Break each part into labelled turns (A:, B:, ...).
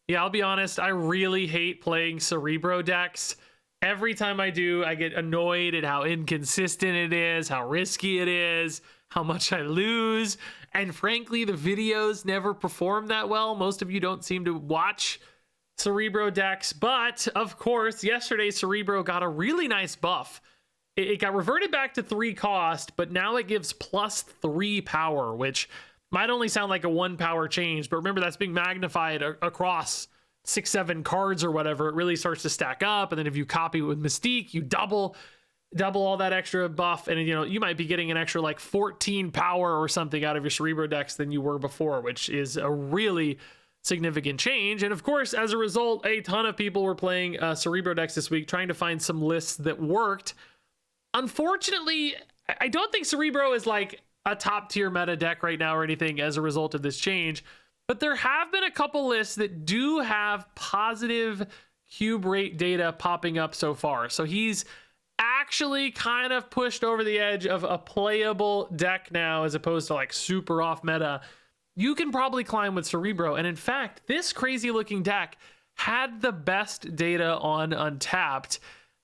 A: Yeah, I'll be honest, I really hate playing Cerebro decks. Every time I do, I get annoyed at how inconsistent it is, how risky it is, how much I lose. And frankly, the videos never perform that well. Most of you don't seem to watch Cerebro decks. But of course, yesterday, Cerebro got a really nice buff. It got reverted back to 3 cost, but now it gives +3 power, which might only sound like a 1 power change. But remember, that's being magnified across 6-7 cards or whatever. It really starts to stack up, and then if you copy it with Mystique, you double all that extra buff, and you might be getting an extra like 14 power or something out of your Cerebro decks than you were before, which is a really significant change. And of course, as a result, a ton of people were playing Cerebro decks this week, trying to find some lists that worked. Unfortunately, I don't think Cerebro is like a top tier meta deck right now or anything as a result of this change. But there have been a couple lists that do have positive cube rate data popping up so far. So he's actually kind of pushed over the edge of a playable deck now, as opposed to like super off meta. You can probably climb with Cerebro. And in fact, this crazy looking deck had the best data on Untapped.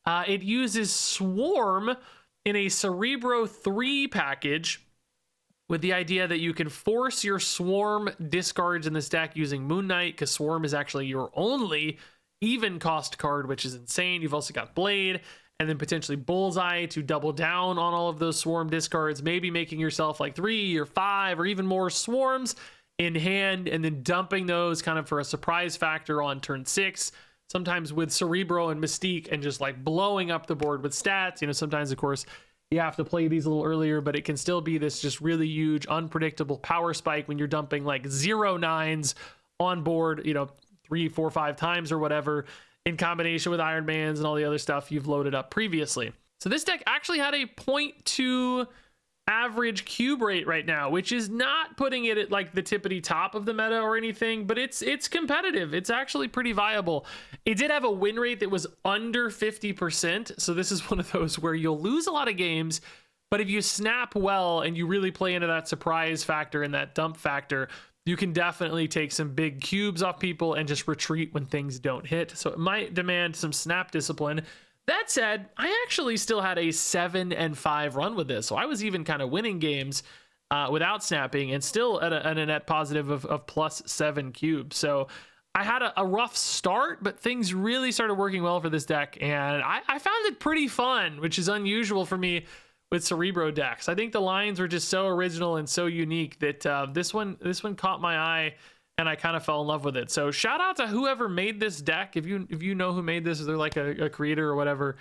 A: It uses Swarm in a Cerebro 3 package, with the idea that you can force your Swarm discards in this deck using Moon Knight, because Swarm is actually your only even cost card, which is insane. You've also got Blade, and then potentially Bullseye to double down on all of those Swarm discards, maybe making yourself like 3 or 5 or even more Swarms in hand, and then dumping those kind of for a surprise factor on turn 6, sometimes with Cerebro and Mystique, and just like blowing up the board with stats. Sometimes, of course, you have to play these a little earlier, but it can still be this just really huge, unpredictable power spike when you're dumping like 0-9s on board, 3, 4, 5 times or whatever, in combination with Iron Mans and all the other stuff you've loaded up previously. So this deck actually had a 0.2 average cube rate right now, which is not putting it at like the tippity top of the meta or anything, but it's competitive. It's actually pretty viable. It did have a win rate that was under 50%. So this is one of those where you'll lose a lot of games, but if you snap well and you really play into that surprise factor and that dump factor, you can definitely take some big cubes off people and just retreat when things don't hit. So it might demand some snap discipline. That said, I actually still had a 7-5 run with this. So I was even kind of winning games without snapping, and still at a net positive of +7 cubes. So I had a rough start, but things really started working well for this deck. And I found it pretty fun, which is unusual for me with Cerebro decks. I think the lines were just so original and so unique that this one caught my eye, and I kind of fell in love with it. So shout out to whoever made this deck. If you know who made this, or they're like a creator or whatever,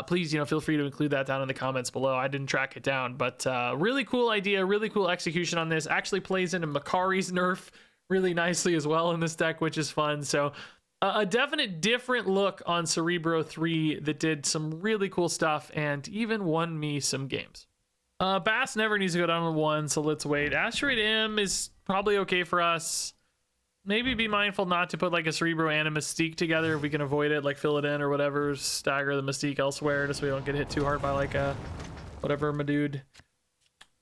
A: please, feel free to include that down in the comments below. I didn't track it down, but really cool idea, really cool execution on this. Actually plays into Makari's nerf really nicely as well in this deck, which is fun. So a definite different look on Cerebro 3 that did some really cool stuff and even won me some games. Bass never needs to go down to 1, so let's wait. Asteroid M is probably okay for us. Maybe be mindful not to put like a Cerebro and a Mystique together if we can avoid it, like fill it in or whatever, stagger the Mystique elsewhere just so we don't get hit too hard by like a whatever, my dude.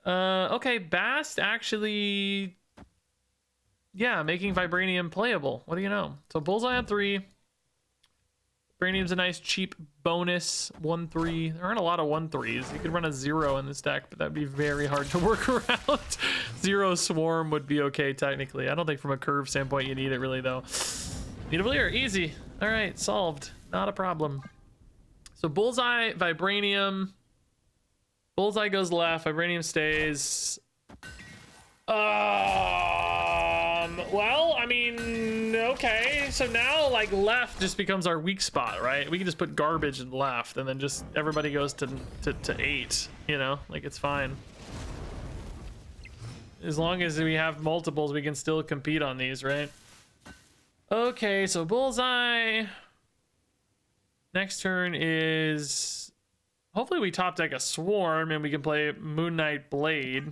A: Okay, Bast actually, yeah, making Vibranium playable. What do you know? So Bullseye on 3. Vibranium's a nice cheap bonus 1/3. There aren't a lot of 1/3s. You could run a 0 in this deck, but that'd be very hard to work around. 0 Swarm would be okay technically. I don't think from a curve standpoint you need it really though. Need a clear, easy. All right, solved. Not a problem. So Bullseye, Vibranium. Bullseye goes left, Vibranium stays. Well, I mean, okay. So now like left just becomes our weak spot, right? We can just put garbage in left and then just everybody goes to 8, like it's fine. As long as we have multiples, we can still compete on these, right? Okay, so Bullseye. Next turn is, hopefully we top deck a Swarm and we can play Moon Knight Blade.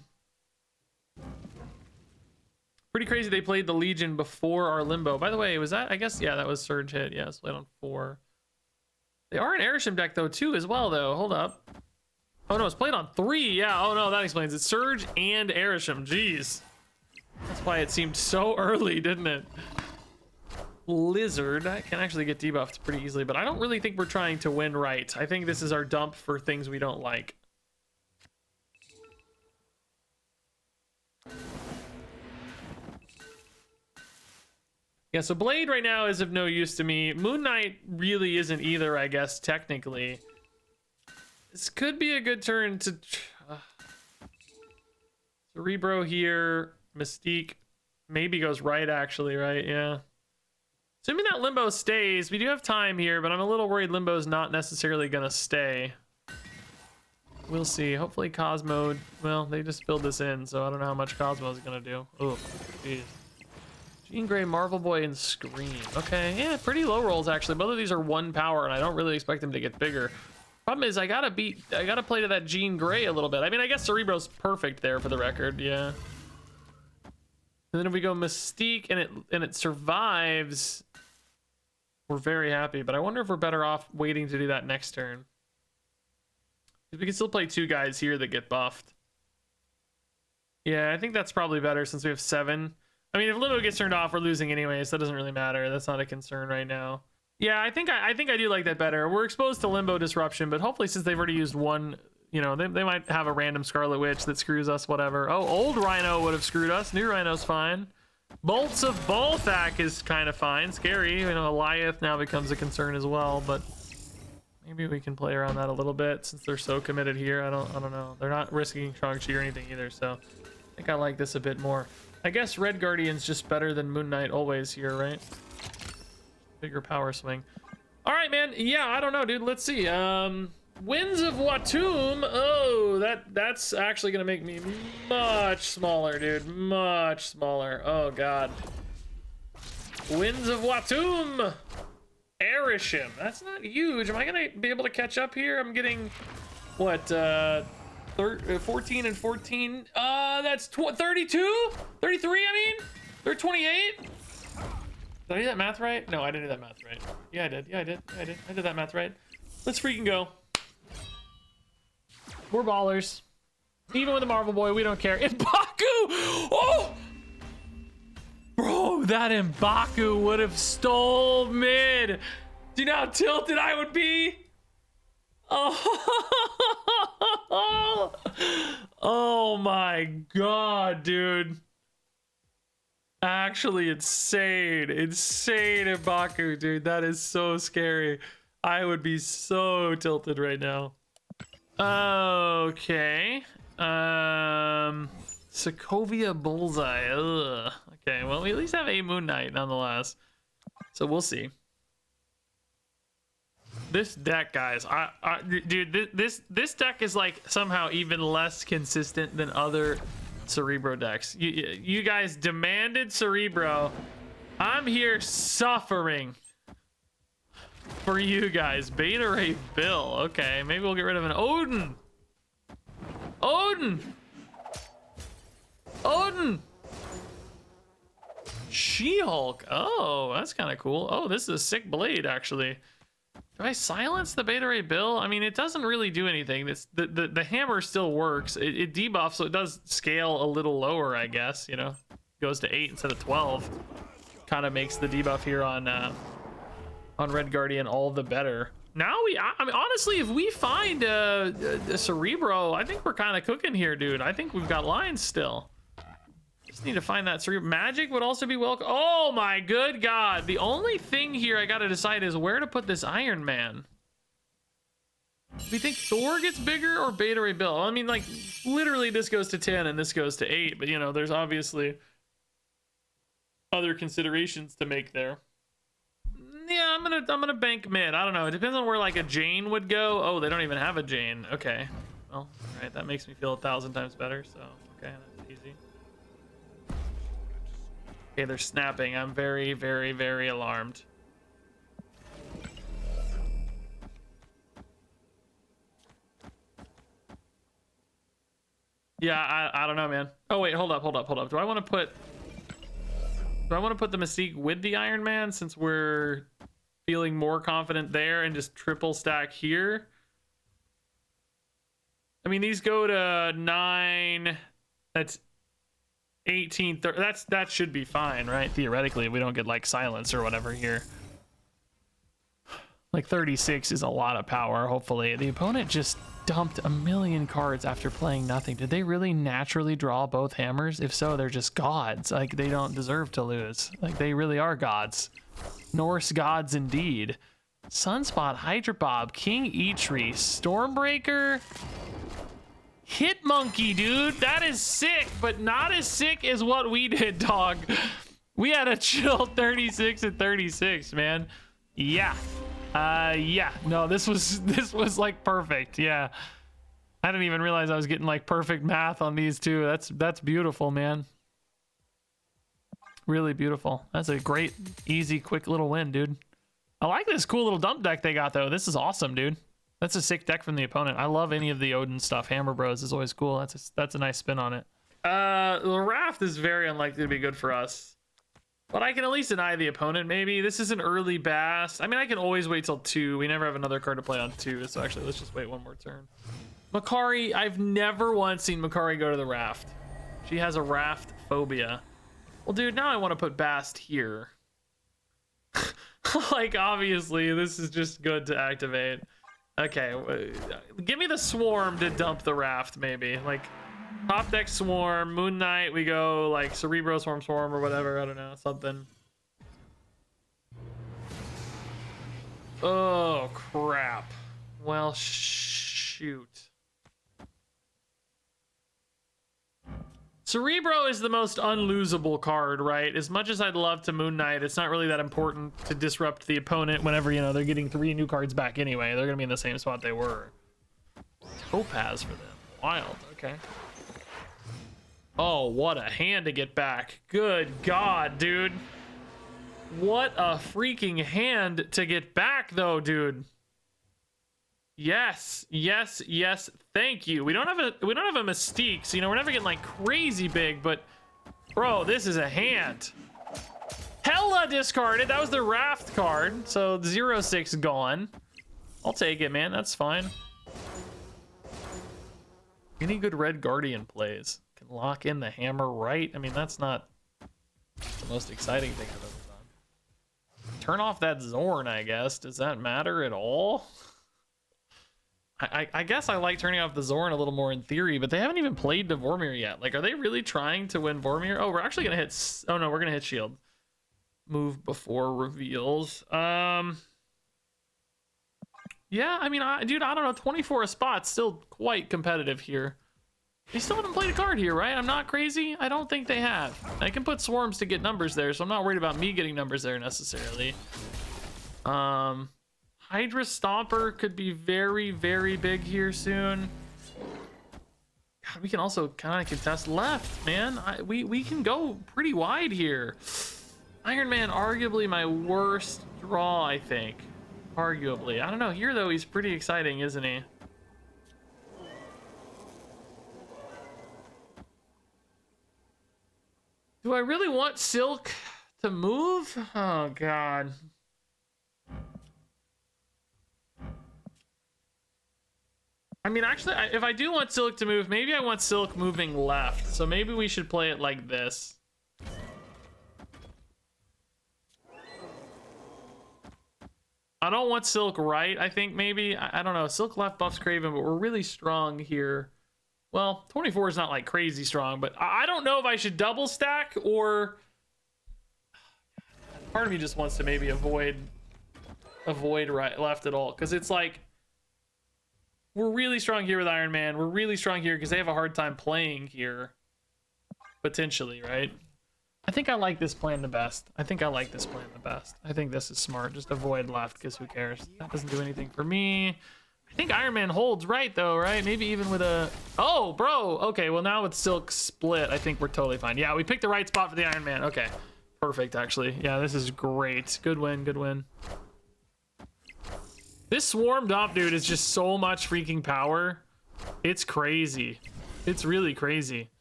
A: Pretty crazy they played the Legion before our Limbo. By the way, was that, I guess, yeah, that was Surge hit. Yeah, it's played on 4. They are an Airship deck though too as well though. Hold up. Oh no, it's played on 3. Yeah, oh no, that explains it. Surge and Airship, jeez. That's why it seemed so early, didn't it? Lizard. I can actually get debuffed pretty easily, but I don't really think we're trying to win right. I think this is our dump for things we don't like. Yeah, so Blade right now is of no use to me. Moon Knight really isn't either, I guess, technically. This could be a good turn to... Cerebro here. Mystique maybe goes right, actually, right? Yeah. Assuming that Limbo stays, we do have time here, but I'm a little worried Limbo's not necessarily going to stay. We'll see. Hopefully Cosmo... Well, they just filled this in, so I don't know how much Cosmo's going to do. Oh, jeez. Jean Grey, Marvel Boy, and Scream. Okay, yeah, pretty low rolls, actually. Both of these are 1 power, and I don't really expect them to get bigger. Problem is, I gotta play to that Jean Grey a little bit. I mean, I guess Cerebro's perfect there for the record, yeah. And then if we go Mystique and it survives, we're very happy. But I wonder if we're better off waiting to do that next turn. We can still play 2 guys here that get buffed. Yeah, I think that's probably better since we have 7. I mean, if Limbo gets turned off, we're losing anyways. That doesn't really matter. That's not a concern right now. Yeah, I think I do like that better. We're exposed to Limbo disruption, but hopefully since they've already used 1, you know, they might have a random Scarlet Witch that screws us, whatever. Oh, old Rhino would have screwed us. New Rhino's fine. Bolts of Bolthak is kind of fine. Scary. You know, Goliath now becomes a concern as well, but maybe we can play around that a little bit since they're so committed here. I don't know. They're not risking Shang-Chi or anything either, so I think I like this a bit more. I guess Red Guardian's just better than Moon Knight always here, right? Bigger power swing. All right, man. Yeah, I don't know, dude. Let's see. Winds of Watum. Oh, that's actually gonna make me much smaller, dude. Much smaller. Oh God. Winds of Watum. Erishim. That's not huge. Am I gonna be able to catch up here? I'm getting what? 14 and 14. That's 32, 33. I mean, they're 28. Did I do that math right? No, I didn't do that math right. Yeah, I did. Yeah, I did. I did that math right. Let's freaking go. We're ballers. Even with the Marvel Boy, we don't care. M'Baku! Oh! Bro, that M'Baku would have stole mid. Do you know how tilted I would be? Oh, oh my God, dude. Actually, insane M'Baku, dude. That is so scary. I would be so tilted right now. Okay. Sokovia Bullseye. Ugh. Okay, well, we at least have a Moon Knight nonetheless. So we'll see. This deck, guys, dude, this deck is like somehow even less consistent than other Cerebro decks. You guys demanded Cerebro. I'm here suffering for you guys. Beta Ray Bill. Okay, maybe we'll get rid of an Odin. Odin. She-Hulk. Oh, that's kind of cool. Oh, this is a sick blade, actually. Do I silence the Beta Ray Bill? I mean, it doesn't really do anything. The hammer still works. It debuffs, so it does scale a little lower, I guess. You know, goes to 8 instead of 12. Kind of makes the debuff here on Red Guardian all the better. Now I mean, honestly, if we find a Cerebro, I think we're kind of cooking here, dude. I think we've got lines still. Just need to find that Cerebro. Magic would also be welcome. Oh my good God. The only thing here I got to decide is where to put this Iron Man. Do we think Thor gets bigger or Beta Ray Bill? I mean, like, literally this goes to 10 and this goes to 8, but you know, there's obviously other considerations to make there. Yeah, I'm gonna bank mid. I don't know. It depends on where like a Jane would go. Oh, they don't even have a Jane. Okay. Well, all right. That makes me feel 1,000 times better. So, okay, that's easy. Okay, they're snapping. I'm very, very, very alarmed. Yeah, I don't know, man. Oh wait, hold up. Do I want to put the Mystique with the Iron Man since we're feeling more confident there and just triple stack here? I mean, these go to 9. That's 18, that should be fine, right? Theoretically, we don't get like silence or whatever here. Like 36 is a lot of power, hopefully. The opponent just dumped a million cards after playing nothing. Did they really naturally draw both hammers? If so, they're just gods. Like, they don't deserve to lose. Like, they really are gods. Norse gods indeed. Sunspot, Hydra Bob, King Eitri, Stormbreaker, Hit Monkey, dude. That is sick, but not as sick as what we did, dog. We had a chill 36 and 36, man. Yeah. Yeah, no, this was like perfect. Yeah, I didn't even realize I was getting like perfect math on these two. That's beautiful, man. Really beautiful. That's a great, easy, quick little win, dude. I like this cool little dump deck they got though. This is awesome, dude. That's a sick deck from the opponent. I love any of the Odin stuff. Hammer Bros is always cool. That's a nice spin on it. The raft is very unlikely to be good for us. But I can at least deny the opponent, maybe. This is an early Bast. I mean, I can always wait till 2. We never have another card to play on 2, so actually, let's just wait one more turn. Makari, I've never once seen Makari go to the raft. She has a raft phobia. Well, dude, now I want to put Bast here. Like, obviously, this is just good to activate. Okay, give me the Swarm to dump the raft, maybe. Like, top deck Swarm, Moon Knight, we go like Cerebro Swarm or whatever, I don't know, something. Oh crap. Well, shoot. Cerebro is the most unlosable card, right? As much as I'd love to Moon Knight, it's not really that important to disrupt the opponent whenever, you know, they're getting 3 new cards back anyway. They're gonna be in the same spot they were. Topaz for them. Wild, okay. Oh, what a hand to get back. Good God, dude. What a freaking hand to get back, though, dude. Yes, yes, yes. Thank you. We don't have a Mystique, so you know we're never getting like crazy big, but bro, this is a hand. Hella discarded. That was the raft card, so 0-6 gone. I'll take it, man. That's fine. Any good red guardian plays? Lock in the hammer, right? I mean, that's not the most exciting thing I've ever done. Turn off that Zorn, I guess. Does that matter at all? I guess I like turning off the Zorn a little more in theory, but they haven't even played the Vormir yet. Like, are they really trying to win Vormir? Oh, we're actually gonna hit... Oh, no, we're gonna hit shield. Move before reveals. Yeah, I mean, dude, I don't know. 24 a spot, still quite competitive here. They still haven't played a card here, right? I'm not crazy. I don't think they have. I can put swarms to get numbers there, so I'm not worried about me getting numbers there necessarily. Hydra Stomper could be very, very big here soon. God, we can also kind of contest left, man. We can go pretty wide here. Iron Man, arguably my worst draw, I think. Arguably. I don't know. Here, though, he's pretty exciting, isn't he? Do I really want Silk to move? Oh, God. I mean, actually, if I do want Silk to move, maybe I want Silk moving left. So maybe we should play it like this. I don't want Silk right, I think maybe. I don't know. Silk left buffs Craven, but we're really strong here. Well, 24 is not like crazy strong, but I don't know if I should double stack or... Part of me just wants to maybe avoid right left at all, because it's like we're really strong here with Iron Man. We're really strong here because they have a hard time playing here, potentially, right? I think I like this plan the best. I think this is smart. Just avoid left because who cares? That doesn't do anything for me. I think Iron Man holds right though, right? Maybe even with a... Oh, bro. Okay, well now with Silk split, I think we're totally fine. Yeah, we picked the right spot for the Iron Man. Okay, perfect actually. Yeah, this is great. Good win, good win. This Swarm Dump, dude, is just so much freaking power. It's crazy. It's really crazy.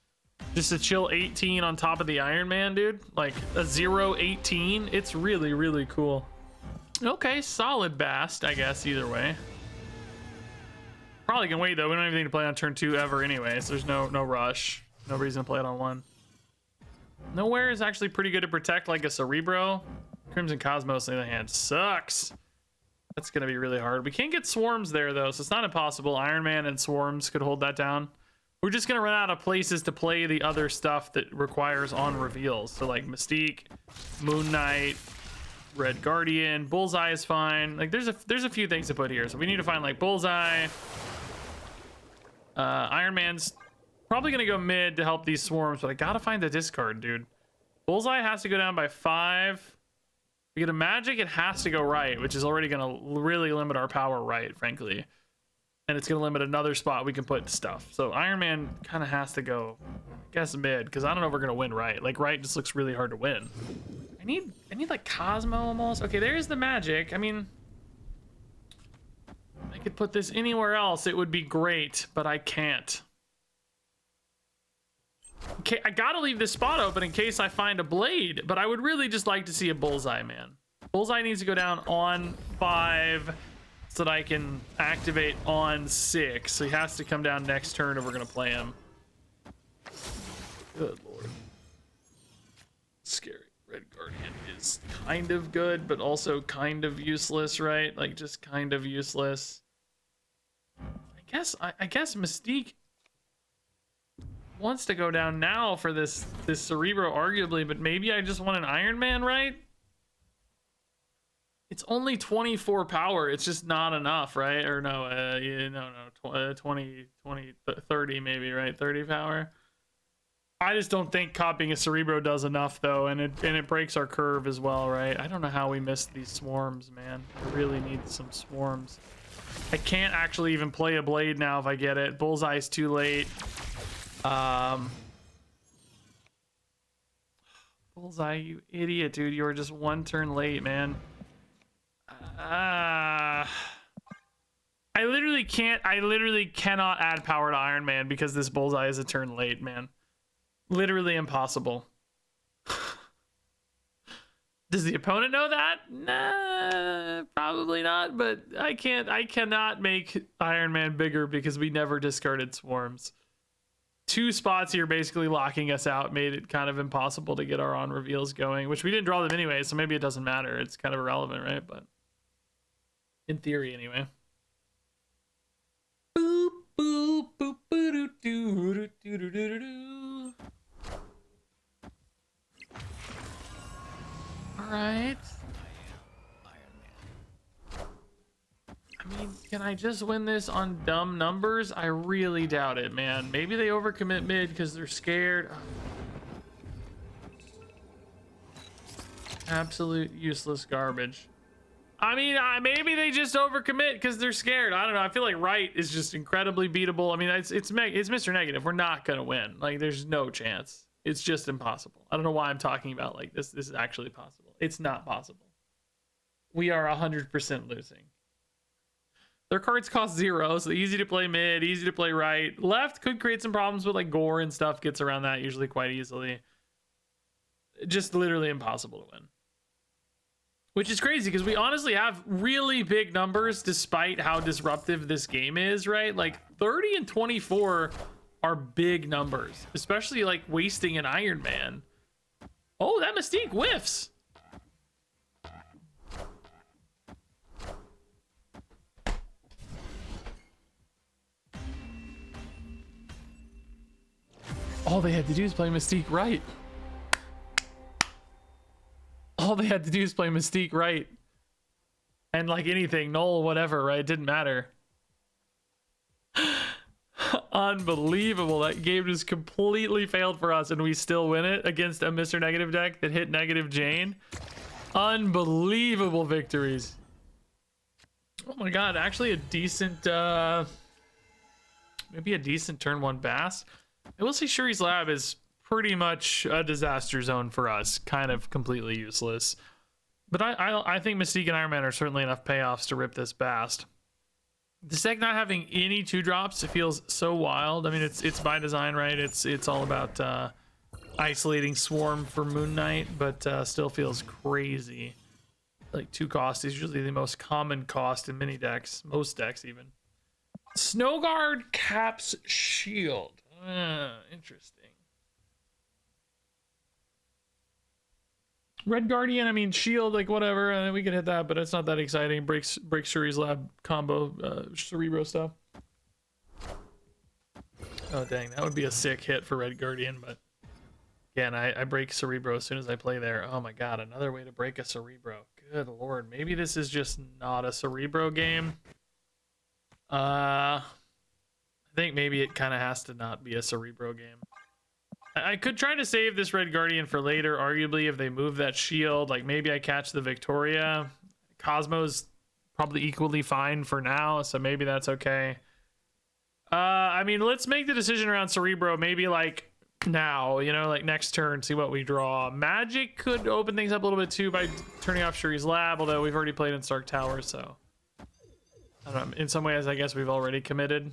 A: Just a chill 18 on top of the Iron Man, dude. Like a 0-18. It's really, really cool. Okay, solid Bast, I guess, either way. Probably can wait though. We don't have anything to play on turn 2 ever anyway, so there's no rush. No reason to play it on 1. Nowhere is actually pretty good to protect like a Cerebro. Crimson Cosmos in the hand sucks. That's gonna be really hard. We can't get swarms there though, so it's not impossible. Iron Man and swarms could hold that down. We're just gonna run out of places to play the other stuff that requires on reveals. So like Mystique, Moon Knight, Red Guardian, Bullseye is fine. Like there's a few things to put here. So we need to find like Bullseye. Iron Man's probably gonna go mid to help these swarms, but I gotta find the discard, dude. Bullseye has to go down by 5. We get a magic, it has to go right, which is already gonna really limit our power right, frankly. And it's gonna limit another spot we can put stuff. So Iron Man kind of has to go, I guess, mid, because I don't know if we're gonna win right. Like right just looks really hard to win. I need like Cosmo almost. Okay, there's the magic. I mean, I could put this anywhere else, it would be great, but I can't. Okay, I gotta leave this spot open in case I find a blade, but I would really just like to see a Bullseye, man. Bullseye needs to go down on 5 so that I can activate on 6. So he has to come down next turn if we're gonna play him. Good lord. Scary. Red Guardian is kind of good, but also kind of useless, right? Like just kind of useless. I guess Mystique wants to go down now for this Cerebro arguably, but maybe I just want an Iron Man, right? It's only 24 power. It's just not enough, right? Or no, 30 maybe, right? 30 power. I just don't think copying a Cerebro does enough though, and it breaks our curve as well, right? I don't know how we missed these swarms, man. I really need some swarms. I can't actually even play a blade now if I get it. Bullseye's too late. Bullseye, you idiot, dude. You were just 1 turn late, man. I literally cannot add power to Iron Man because this Bullseye is a turn late, man. Literally impossible. Does the opponent know that? Nah, probably not, but I cannot make Iron Man bigger because we never discarded swarms. 2 spots here basically locking us out made it kind of impossible to get our on reveals going, which we didn't draw them anyway, so maybe it doesn't matter. It's kind of irrelevant, right? But in theory anyway. Boop boop boop doo doo doo doo doo doo. All right. I mean, can I just win this on dumb numbers? I really doubt it, man. Maybe they overcommit mid because they're scared. Absolute useless garbage. I mean, maybe they just overcommit because they're scared. I don't know. I feel like right is just incredibly beatable. I mean, it's Mr. Negative. We're not gonna win. Like, there's no chance. It's just impossible. I don't know why I'm talking about like this. This is actually possible. It's not possible. We are 100% losing. Their cards cost 0, so easy to play mid, easy to play right. Left could create some problems with like gore and stuff. Gets around that usually quite easily. Just literally impossible to win. Which is crazy because we honestly have really big numbers despite how disruptive this game is, right? Like 30 and 24 are big numbers, especially like wasting an Iron Man. Oh, that Mystique whiffs. All they had to do is play Mystique right. All they had to do is play Mystique right. And like anything, null, whatever, right? It didn't matter. Unbelievable. That game just completely failed for us and we still win it against a Mr. Negative deck that hit negative Jane. Unbelievable victories. Oh my god, actually a decent maybe a decent turn 1 Bass. I will say Shuri's Lab is pretty much a disaster zone for us, kind of completely useless. But I think Mystique and Iron Man are certainly enough payoffs to rip this Bast. This deck not having any 2-drops, it feels so wild. I mean, it's by design, right? It's all about isolating Swarm for Moon Knight, but still feels crazy. Like 2 cost is usually the most common cost in many decks, most decks even. Snowguard caps Shield. Interesting. Red Guardian, I mean, shield, like whatever, we could hit that, but it's not that exciting. Breaks Shuri's Lab combo, Cerebro stuff. Oh dang, that would be a sick hit for Red Guardian, but again, I break Cerebro as soon as I play there. Oh my god, another way to break a Cerebro. Good lord, maybe this is just not a Cerebro game. I think maybe it kind of has to not be a Cerebro game. I could try to save this Red Guardian for later, arguably, if they move that shield. Like, maybe I catch the Victoria. Cosmo's probably equally fine for now, so maybe that's okay. I mean, let's make the decision around Cerebro, maybe, like, now, you know, like, next turn, see what we draw. Magic could open things up a little bit, too, by turning off Shuri's Lab, although we've already played in Stark Tower, so... I don't know, in some ways, I guess we've already committed.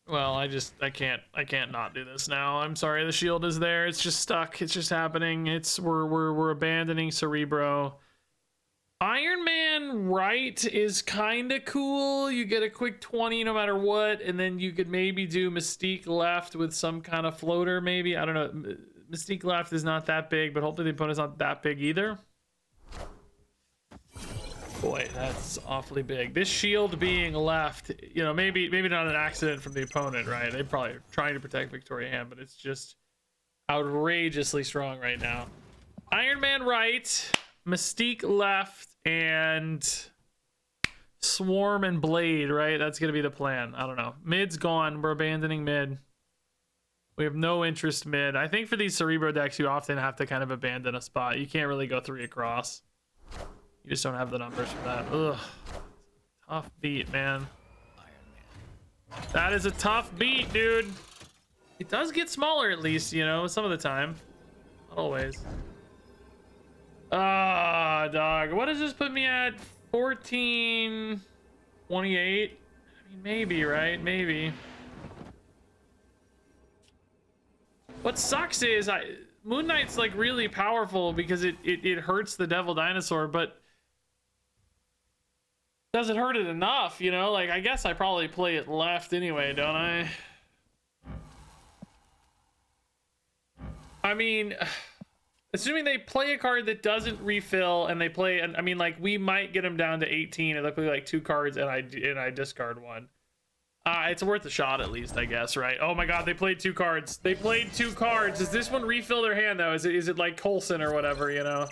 A: Well, I can't not do this now. I'm sorry, the shield is there. It's just stuck. It's just happening. We're abandoning Cerebro. Iron Man right is kind of cool. You get a quick 20 no matter what, and then you could maybe do Mystique left with some kind of floater, maybe. I don't know. Mystique left is not that big, but hopefully the opponent's not that big either. Boy, that's awfully big. This shield being left, you know, maybe not an accident from the opponent, right? They probably are trying to protect Victoria Hand, but it's just outrageously strong right now. Iron Man right, Mystique left, and Swarm and Blade, right? That's gonna be the plan. I don't know. Mid's gone. We're abandoning mid. We have no interest mid. I think for these Cerebro decks, you often have to kind of abandon a spot. You can't really go 3 across. You just don't have the numbers for that. Ugh. Tough beat, man. That is a tough beat, dude. It does get smaller at least, you know, some of the time. Not always. Ah, dog. What does this put me at? 14... 28? I mean, maybe, right? Maybe. What sucks is Moon Knight's like really powerful because it hurts the Devil Dinosaur, but doesn't hurt it enough, you know? Like, I guess I probably play it left anyway, don't I? I mean, assuming they play a card that doesn't refill and they play, and I mean, like, we might get them down to 18 and they play like 2 cards and I discard 1. It's worth a shot at least, I guess, right? Oh my god, they played 2 cards. They played 2 cards. Does this one refill their hand though? Is it like Coulson or whatever, you know?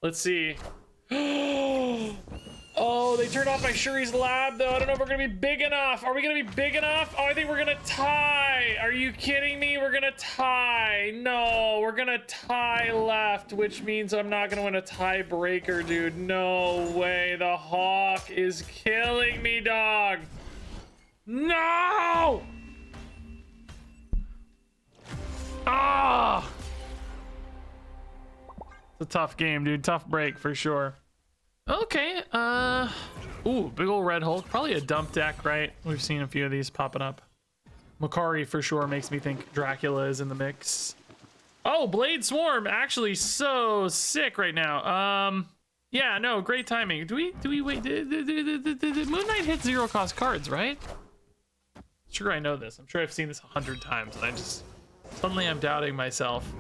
A: Let's see. Oh, they turned off my Shuri's Lab though. I don't know if we're gonna be big enough. Are we gonna be big enough? Oh, I think we're gonna tie. Are you kidding me? We're gonna tie. No, we're gonna tie left, which means I'm not gonna win a tiebreaker, dude. No way. The Hawk is killing me, dog. No! Ah! It's a tough game, dude. Tough break for sure. Okay, ooh, big old Red Hulk. Probably a dump deck, right? We've seen a few of these popping up. Makari for sure makes me think Dracula is in the mix. Oh, Blade Swarm, actually so sick right now. Yeah, no, great timing. Do we wait? The Moon Knight hits 0 cost cards, right? Sure, I know this. I'm sure I've seen this 100 times, and I just suddenly I'm doubting myself.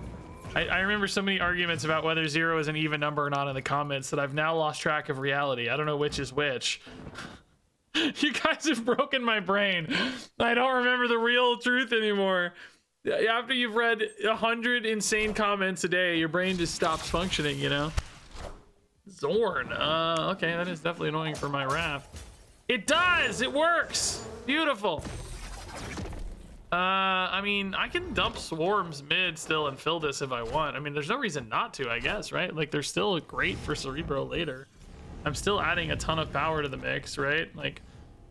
A: I remember so many arguments about whether 0 is an even number or not in the comments that I've now lost track of reality. I don't know which is which. You guys have broken my brain. I don't remember the real truth anymore. After you've read 100 insane comments a day, your brain just stops functioning, you know? Zorn. Okay, that is definitely annoying for my Raft. It does! It works! Beautiful. I mean, I can dump Swarms mid still and fill this if I want. I mean, there's no reason not to, I guess, right? Like, they're still great for Cerebro later. I'm still adding a ton of power to the mix, right? Like,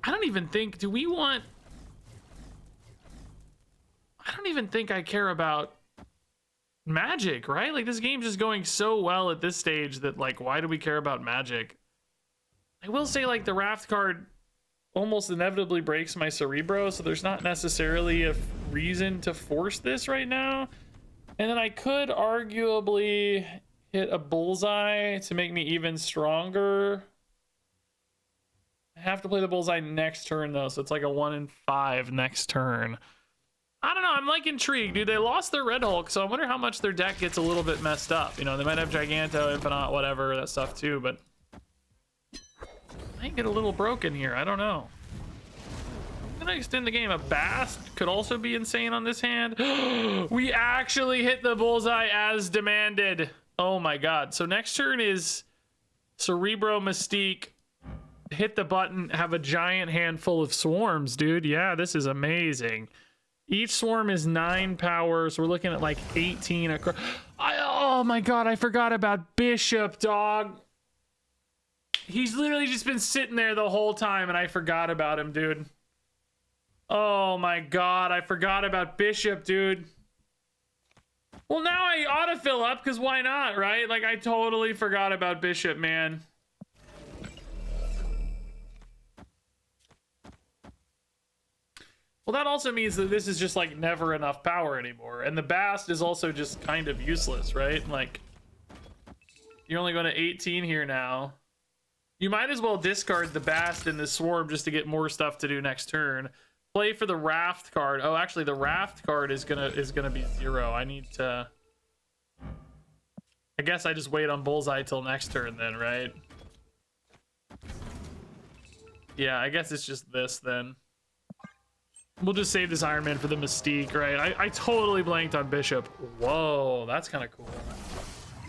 A: I don't even think, do we want... I don't even think I care about Magic, right? Like, this game's just going so well at this stage that, like, why do we care about Magic? I will say, like, the Raft card almost inevitably breaks my Cerebro, so there's not necessarily a reason to force this right now. And then I could arguably hit a bullseye to make me even stronger. I have to play the bullseye next turn though, so it's like a 1 in 5 next turn. I don't know. I'm like intrigued, dude. They lost their Red Hulk, so I wonder how much their deck gets a little bit messed up. You know, they might have Giganto, Infinite, whatever, that stuff too, but might get a little broken here. I don't know. I'm gonna extend the game. A Bast could also be insane on this hand. We actually hit the bullseye as demanded. Oh my god. So next turn is Cerebro Mystique. Hit the button, have a giant handful of swarms, dude. Yeah, this is amazing. Each swarm is 9 power, so we're looking at like 18 across. Oh my god, I forgot about Bishop, dog. He's literally just been sitting there the whole time, and I forgot about him, dude. Oh my god, I forgot about Bishop, dude. Well, now I autofill up, because why not, right? Like, I totally forgot about Bishop, man. Well, that also means that this is just like never enough power anymore. And the Bast is also just kind of useless, right? Like, you're only going to 18 here now. You might as well discard the Bast in this swarm just to get more stuff to do next turn. Play for the Raft card. Oh, actually, the Raft card is gonna be 0. I need to... I guess I just wait on Bullseye till next turn then, right? Yeah, I guess it's just this then. We'll just save this Iron Man for the Mystique, right? I totally blanked on Bishop. Whoa, that's kind of cool.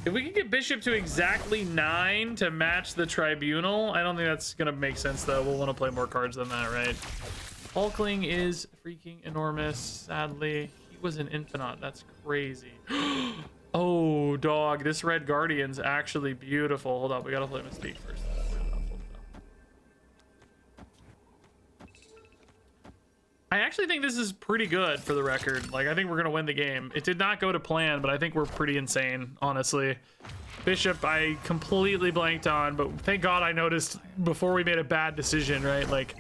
A: If we can get Bishop to exactly 9 to match the Tribunal, I don't think that's gonna make sense though. We'll want to play more cards than that, right? Hulkling is freaking enormous, sadly. He was an Infinite, that's crazy. Oh, dog, this Red Guardian's actually beautiful. Hold up, we gotta play Mystique first. I actually think this is pretty good for the record. Like, I think we're gonna win the game. It did not go to plan, but I think we're pretty insane, honestly. Bishop, I completely blanked on, but thank God I noticed before we made a bad decision, right? Like,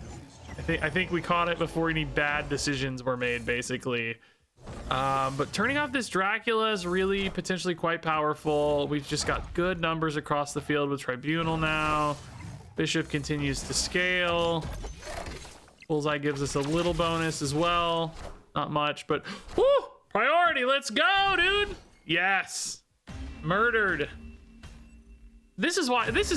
A: I think we caught it before any bad decisions were made, basically. But turning off this Dracula is really potentially quite powerful. We've just got good numbers across the field with Tribunal now. Bishop continues to scale. Bullseye gives us a little bonus as well. Not much, but woo! Priority, let's go, dude! Yes. Murdered. This is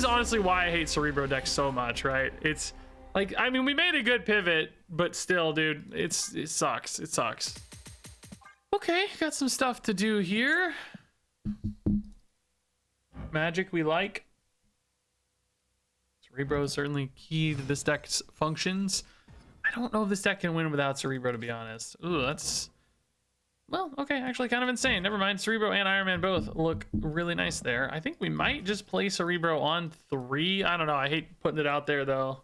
A: honestly why I hate Cerebro decks so much, right? It's like, I mean, we made a good pivot, but still, dude, it sucks. It sucks. Okay, got some stuff to do here. Magic we like. Cerebro is certainly key to this deck's functions. I don't know if this deck can win without Cerebro, to be honest. Ooh, that's... Well, okay, actually kind of insane. Never mind, Cerebro and Iron Man both look really nice there. I think we might just play Cerebro on 3. I don't know, I hate putting it out there, though.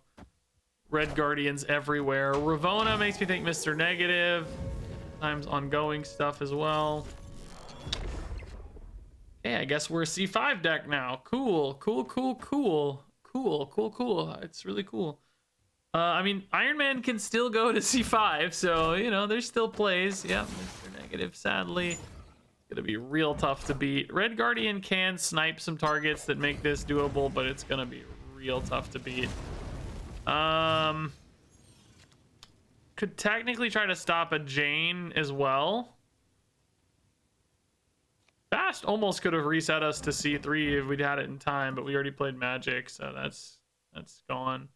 A: Red Guardians everywhere. Ravona makes me think Mr. Negative. Sometimes ongoing stuff as well. Yeah, I guess we're a C5 deck now. Cool, cool, cool, cool. Cool, cool, cool. It's really cool. I mean, Iron Man can still go to C5, so, you know, there's still plays. Yeah, Mr. Negative, sadly. It's gonna be real tough to beat. Red Guardian can snipe some targets that make this doable, but it's gonna be real tough to beat. Could technically try to stop a Jane as well. Fast almost could have reset us to C3 if we'd had it in time, but we already played Magic, so that's gone.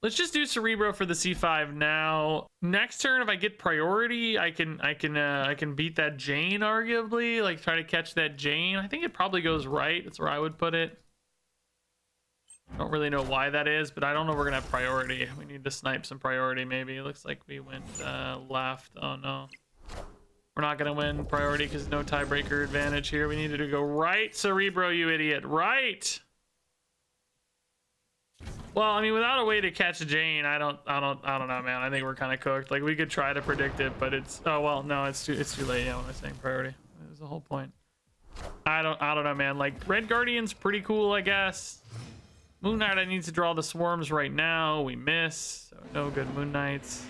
A: Let's just do Cerebro for the C5 now. Next turn, if I get priority, I can beat that Jane arguably. Like, try to catch that Jane. I think it probably goes right. That's where I would put it. I don't really know why that is, but I don't know if we're gonna have priority. We need to snipe some priority maybe. It looks like we went left. Oh no. We're not gonna win priority because no tiebreaker advantage here. We needed to go right, Cerebro, you idiot. Right! Well, I mean, without a way to catch Jane, I don't know, man. I think we're kind of cooked. Like, we could try to predict it, but it's... Oh, well, no, it's too late. Yeah, when I was saying priority. That was the whole point. I don't know, man. Like, Red Guardian's pretty cool, I guess. Moon Knight, I need to draw the swarms right now. We miss, so no good Moon Knights.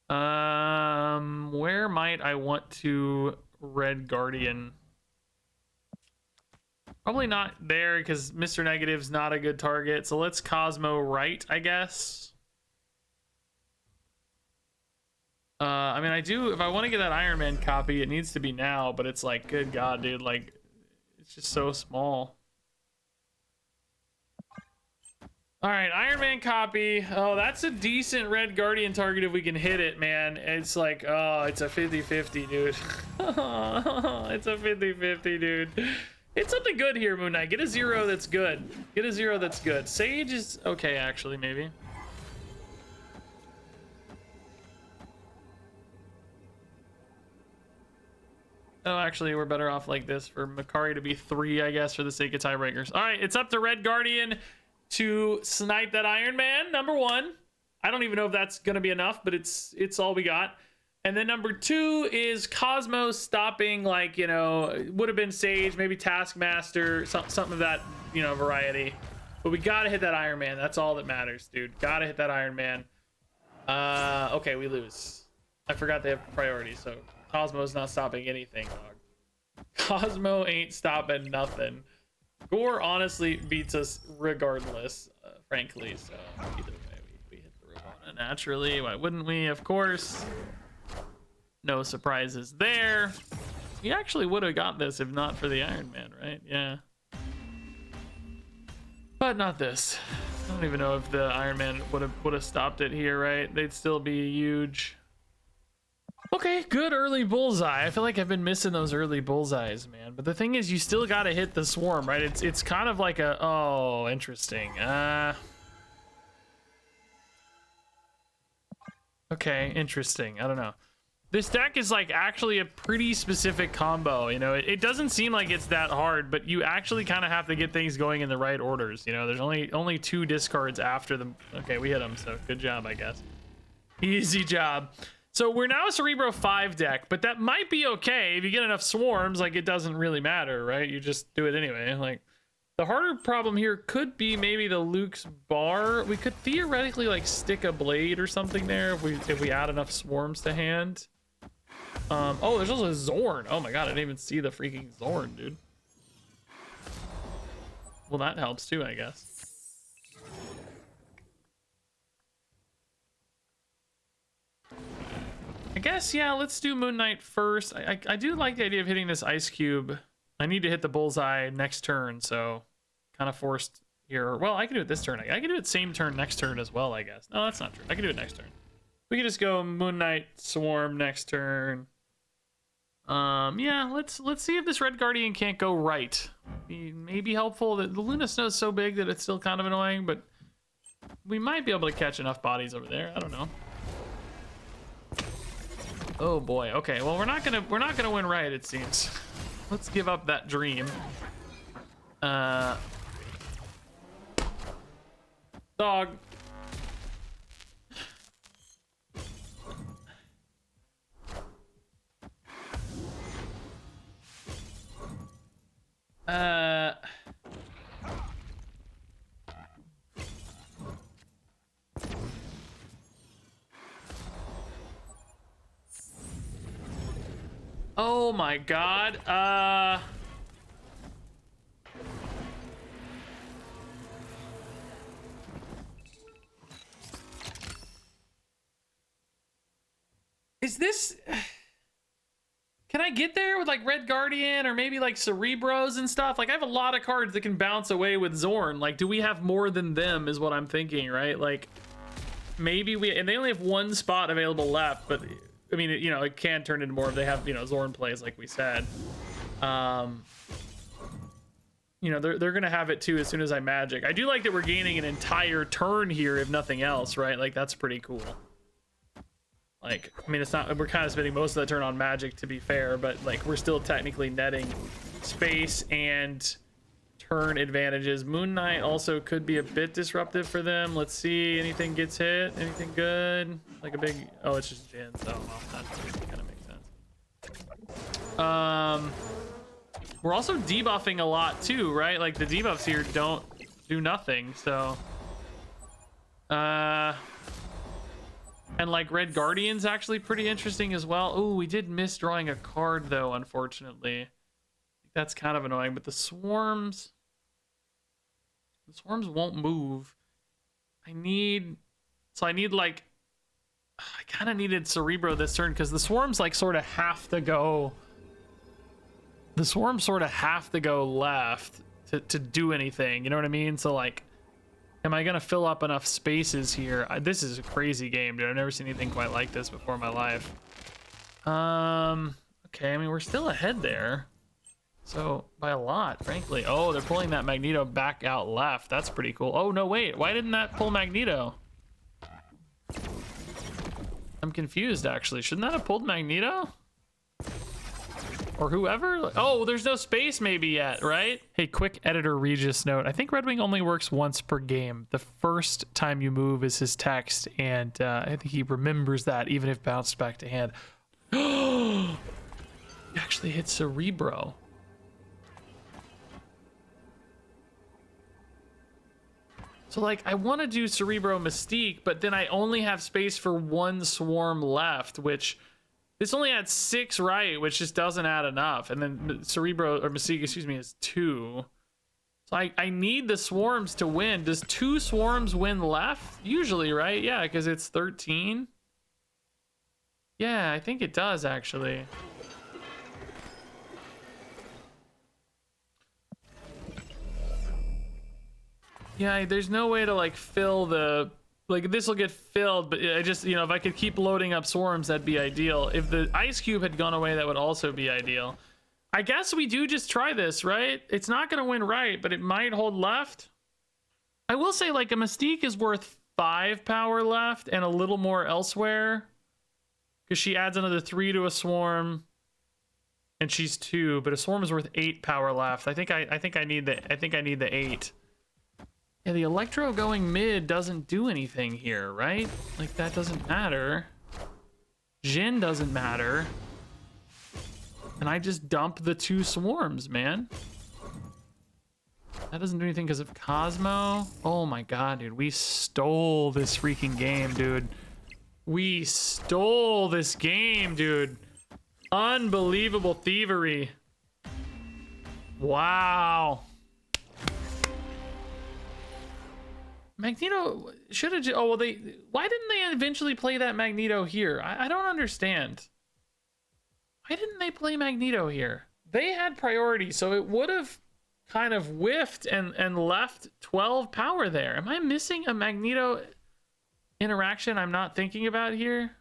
A: Where might I want to Red Guardian? Probably not there because Mr. Negative's not a good target. So let's Cosmo right, I guess. I mean, I do, if I want to get that Iron Man copy, it needs to be now, but it's like, good God, dude, like, it's just so small. All right, Iron Man copy. Oh, that's a decent Red Guardian target if we can hit it, man. It's like, oh, it's a 50-50, dude. It's a 50-50, dude. It's something good here, Moon Knight. Get a 0 that's good. Get a 0 that's good. Sage is okay, actually, maybe. Oh, actually, we're better off like this for Makari to be 3, I guess, for the sake of tiebreakers. All right, it's up to Red Guardian to snipe that Iron Man, number 1. I don't even know if that's gonna be enough, but it's all we got. And then number 2 is Cosmos stopping, like, you know, would have been Sage, maybe Taskmaster, something of that, you know, variety. But we gotta hit that Iron Man. That's all that matters, dude. Gotta hit that Iron Man. Okay, we lose. I forgot they have priority, so Cosmo's not stopping anything, dog. Cosmo ain't stopping nothing. Gore honestly beats us regardless, frankly, so either way, we hit the Ravana naturally. Why wouldn't we? Of course. No surprises there. We actually would have got this if not for the Iron Man, right? Yeah. But not this. I don't even know if the Iron Man would have stopped it here, right? They'd still be huge. Okay, good early bullseye. I feel like I've been missing those early bullseyes, man. But the thing is, you still got to hit the swarm, right? It's kind of like a, oh, interesting. Okay, interesting. I don't know. This deck is like actually a pretty specific combo, you know. It doesn't seem like it's that hard, but you actually kind of have to get things going in the right orders, you know. There's only 2 discards after them. Okay, we hit them, so good job, I guess. Easy job. So we're now a Cerebro 5 deck, but that might be okay if you get enough swarms. Like, it doesn't really matter, right? You just do it anyway. Like, the harder problem here could be maybe the Luke's bar. We could theoretically like stick a blade or something there if we add enough swarms to hand. Oh, there's also a Zorn. Oh my God, I didn't even see the freaking Zorn, dude. Well, that helps too, I guess. I guess, yeah, let's do Moon Knight first. I do like the idea of hitting this Ice Cube. I need to hit the bullseye next turn, so kind of forced here. Well, I can do it this turn. I can do it same turn next turn as well, I guess. No, that's not true. I can do it next turn. We can just go Moon Knight Swarm next turn. Yeah, let's see if this Red Guardian can't go right. Maybe helpful. The Luna Snow's so big that it's still kind of annoying, but we might be able to catch enough bodies over there. I don't know. Oh boy. Okay. Well, we're not gonna win right, it seems. Let's give up that dream. Dog. Oh my God. Is this... Can I get there with like Red Guardian or maybe like Cerebros and stuff? Like, I have a lot of cards that can bounce away with Zorn. Like, do we have more than them is what I'm thinking, right? Like, maybe we... And they only have 1 spot available left, but... I mean, you know, it can turn into more if they have, you know, Zorn plays, like we said. You know, they're going to have it too as soon as I magic. I do like that we're gaining an entire turn here, if nothing else, right? Like, that's pretty cool. Like, I mean, it's not, we're kind of spending most of the turn on magic, to be fair, but like, we're still technically netting space and turn advantages. Moon Knight also could be a bit disruptive for them. Let's see, anything gets hit, anything good, like a big, oh, it's just Jin, so well, that kind of makes sense. We're also debuffing a lot too, right? Like, the debuffs here don't do nothing, so and like Red Guardian's actually pretty interesting as well. Oh, we did miss drawing a card though, unfortunately. That's kind of annoying, but the swarms won't move. I need like I kind of needed Cerebro this turn because the swarms like sort of have to go. The swarms sort of have to go left to do anything. You know what I mean? So like, am I gonna fill up enough spaces here? This is a crazy game, dude. I've never seen anything quite like this before in my life. Okay, I mean we're still ahead there. So by a lot, frankly. Oh, they're pulling that Magneto back out left. That's pretty cool. Oh no, wait. Why didn't that pull Magneto? I'm confused, actually. Shouldn't that have pulled Magneto? Or whoever? Oh, there's no space maybe yet, right? Hey, quick editor Regis note. I think Red Wing only works once per game. The first time you move is his text, and I think he remembers that even if bounced back to hand. You actually hit Cerebro. So like I want to do Cerebro Mystique, but then I only have space for one swarm left, which this only had 6 right, which just doesn't add enough. And then Cerebro or Mystique, excuse me, is 2. So I need the swarms to win. Does 2 swarms win left? Usually, right? Yeah, because it's 13. Yeah, I think it does actually. Yeah, there's no way to like fill the, like this will get filled, but I just, you know, if I could keep loading up swarms, that'd be ideal. If the ice cube had gone away, that would also be ideal. I guess we do just try this, right? It's not gonna win right, but it might hold left. I will say like a Mystique is worth 5 power left and a little more elsewhere. Because she adds another 3 to a swarm. And she's 2, but a swarm is worth 8 power left. I think I need the 8. Yeah, the Electro going mid doesn't do anything here, right? Like, that doesn't matter. Jin doesn't matter. And I just dump the 2 swarms, man. That doesn't do anything because of Cosmo. Oh my god, dude. We stole this freaking game, dude. We stole this game, dude. Unbelievable thievery. Wow. Magneto should have. Oh well, why didn't they eventually play that Magneto here? I don't understand. Why didn't they play Magneto here? They had priority, so it would have kind of whiffed and left 12 power there. Am I missing a Magneto interaction I'm not thinking about here?